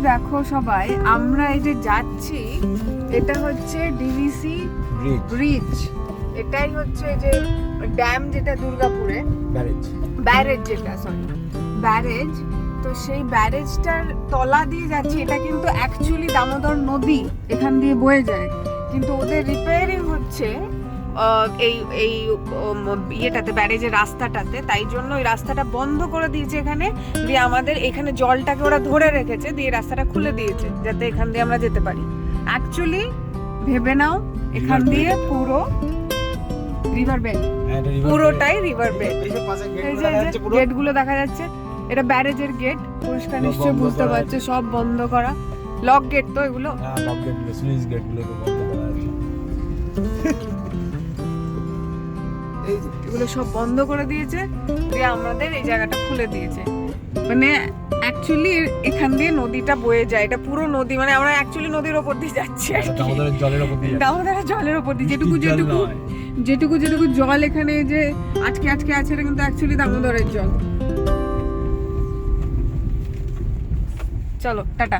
দেখো সবাই, আমরা এই যে যাচ্ছি, এটা হচ্ছে ডিভিসি ব্রিজ। এটাই হচ্ছে যে ড্যাম, যেটা দুর্গাপুরে ব্যারেজ, যেটা সরি ব্যারেজ। তো সেই ব্যারেজটার তলা দিয়ে যাচ্ছি। এটা কিন্তু অ্যাকচুয়ালি দামোদর নদী এখান দিয়ে বয়ে যায়, কিন্তু ওদের রিপেয়ারিং হচ্ছে এই এই ইয়েটাতে, ব্যারেজের রাস্তাটাতে। তাই জন্য ওই রাস্তাটা বন্ধ করে দিয়েছে এখানে, দিয়ে আমাদের এখানে জলটাকে ওরা ধরে রেখেছে, দিয়ে রাস্তাটা খুলে দিয়েছে যাতে এখান দিয়ে আমরা যেতে পারি। অ্যাকচুয়ালি ভেবে নাও এখান দিয়ে পুরো রিভার বেড, পুরোটাই রিভার বেড। এই যে গেটগুলো দেখা যাচ্ছে, এটা ব্যারেজের গেট, পরিষ্কার নিশ্চয়ই বুঝতে পারছে। সব বন্ধ করা, লক গেট তো এগুলো। লক গেটগুলো, স্লুইস গেটগুলো বন্ধ করা আছে। এগুলো সব বন্ধ করে দিয়েছে, দিয়ে আমাদের এই জায়গাটা খুলে দিয়েছে। মানে অ্যাকচুয়ালি এখান দিয়ে নদীটা বয়ে যায়, এটা পুরো নদী, মানে আমরা অ্যাকচুয়ালি নদীর ওপর দিয়ে যাচ্ছি আর কি। দামোদরের জলের ওপর দিয়ে, দামোদরের জলের ওপর দিয়ে যেটুকু জল এখানে যে আজকে আছে, এটা কিন্তু অ্যাকচুয়ালি দামোদরের জল। চলো টাটা।